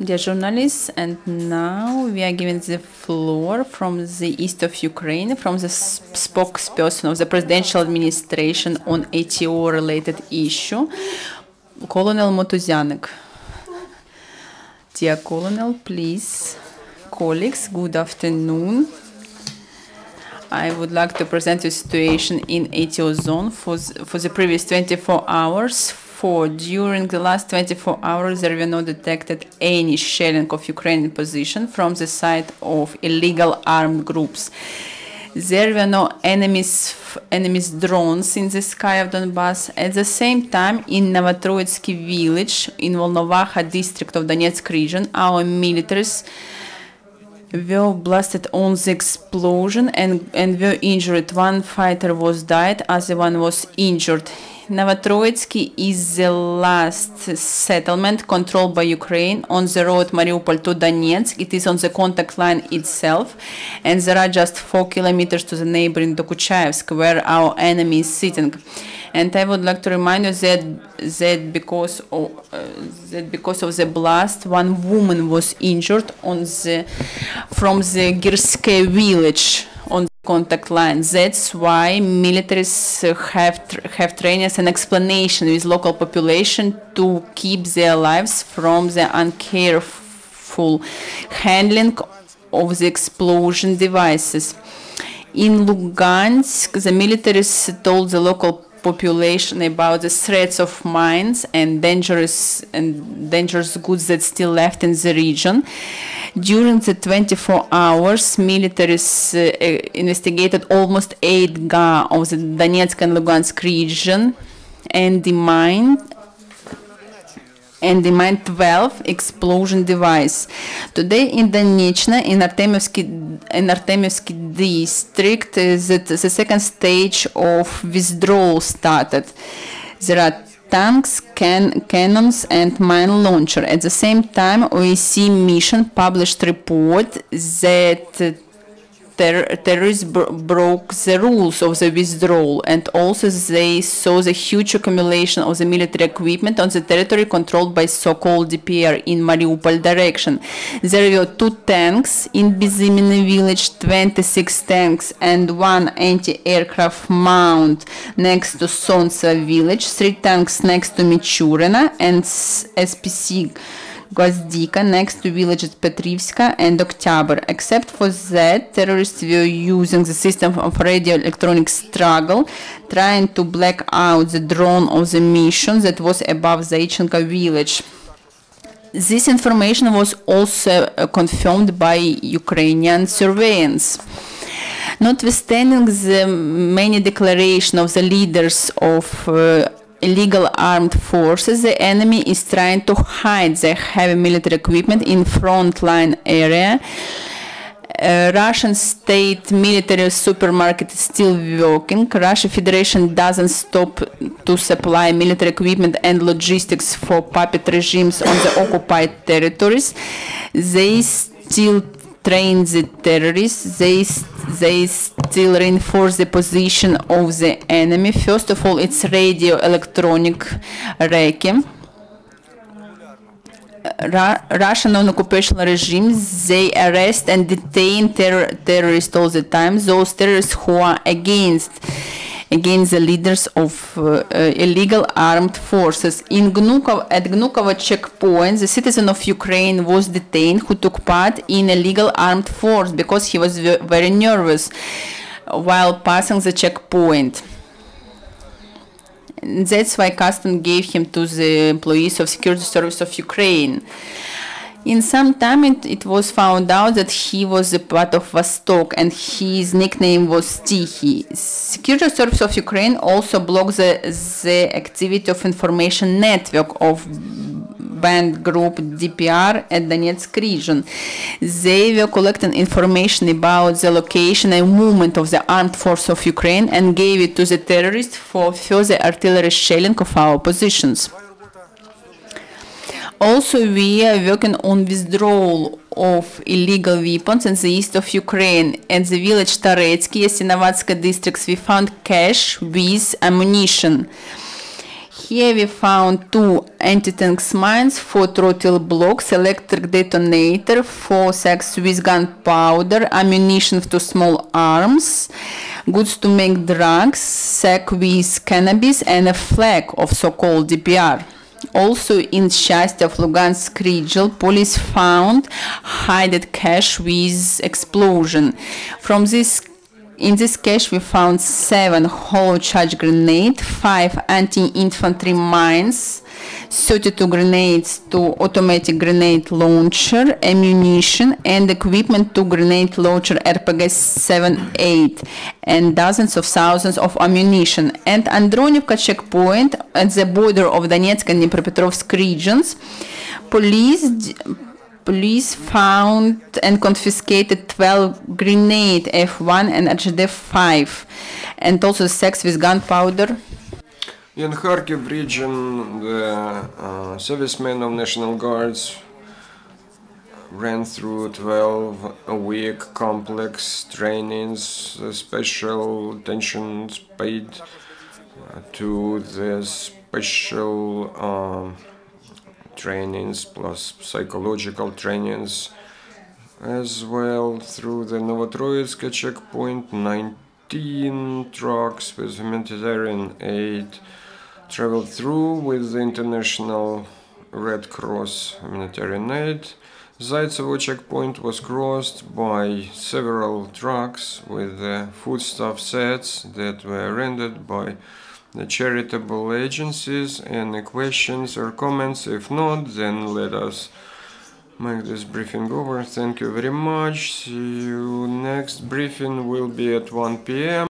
Dear journalists, and now we are given the floor from the east of Ukraine, from the spokesperson of the presidential administration on ATO-related issue, Colonel Motuzyanik. Dear Colonel, please, colleagues, good afternoon. I would like to present the situation in ATO zone for the previous 24 hours. During the last 24 hours, there were not detected any shelling of Ukrainian position from the side of illegal armed groups. There were no enemies drones in the sky of Donbass. At the same time, in Novotroitsky village, in Volnovaha district of Donetsk region, our militaries were blasted on the explosion and were injured. One fighter was died, other one was injured. Novotroitsky is the last settlement controlled by Ukraine on the road Mariupol to Donetsk. It is on the contact line itself, and there are just 4 kilometers to the neighboring Dokuchaevsk, where our enemy is sitting. And I would like to remind you that because of the blast, one woman was injured from the Girske village on the contact line. That's why militaries have trainings and explanation with local population to keep their lives from the uncareful handling of the explosion devices. In Lugansk, the militaries told the local population about the threats of mines and dangerous goods that still left in the region. During the 24 hours, militaries investigated almost 8 GA of the Donetsk and Lugansk region and demined 12 explosion devices. Today in Donechno, in Artemivsky district, the second stage of withdrawal started. There are tanks, cannons, and mine launcher. At the same time, OEC mission published report that terrorists broke the rules of the withdrawal, and also they saw the huge accumulation of the military equipment on the territory controlled by so-called DPR in Mariupol direction. There were 2 tanks in Bezimino village, 26 tanks, and 1 anti-aircraft mount next to Sonsa village, 3 tanks next to Michurina, and SPC Gvozdika next to villages Petrivska and Oktyabr. Except for that, terrorists were using the system of radio-electronic struggle, trying to black out the drone of the mission that was above Zaichenko village. This information was also confirmed by Ukrainian surveillance. Notwithstanding the many declarations of the leaders of illegal armed forces, the enemy is trying to hide their heavy military equipment in frontline area. Russian state military supermarket is still working. Russia Federation doesn't stop to supply military equipment and logistics for puppet regimes on the occupied territories. They still train the terrorists. They still reinforce the position of the enemy. First of all, it's radio-electronic wrecking. Russian non-occupation regimes, they arrest and detain terrorists all the time. Those terrorists who are against the leaders of illegal armed forces. At Gnukovo checkpoint, the citizen of Ukraine was detained who took part in illegal armed force because he was very nervous while passing the checkpoint. And that's why Custom gave him to the employees of Security Service of Ukraine. In some time, it was found out that he was a part of Vostok, and his nickname was Tihi. Security Service of Ukraine also blocked the activity of information network of band group DPR at Donetsk region. They were collecting information about the location and movement of the armed force of Ukraine and gave it to the terrorists for further artillery shelling of our positions. Also, we are working on withdrawal of illegal weapons in the east of Ukraine. At the village Taretsky, Yasinovatska districts, we found cache with ammunition. Here we found 2 anti-tank mines, 4 throttle blocks, electric detonator, 4 sacks with gunpowder, ammunition to small arms, goods to make drugs, sack with cannabis, and a flag of so-called DPR. Also in Shasty of Lugansk region, police found hidden cache with explosion. In this cache we found 7 hollow charge grenades, 5 anti-infantry mines, 32 grenades to automatic grenade launcher, ammunition, and equipment to grenade launcher RPG-78, and dozens of thousands of ammunition. And Andronivka checkpoint at the border of Donetsk and Dnipropetrovsk regions, police found and confiscated 12 grenade F1 and HD5, and also sacks with gunpowder. In Kharkiv region, the servicemen of National Guards ran through 12-week complex trainings. Special attention paid to the special trainings plus psychological trainings as well. Through the Novotroitsk checkpoint, 19 trucks with humanitarian aid traveled through with the International Red Cross humanitarian aid. Zaitsevo checkpoint was crossed by several trucks with the foodstuff sets that were rendered by the charitable agencies. Any questions or comments? If not, then let us make this briefing over. Thank you very much. See you. Next briefing will be at 1 p.m.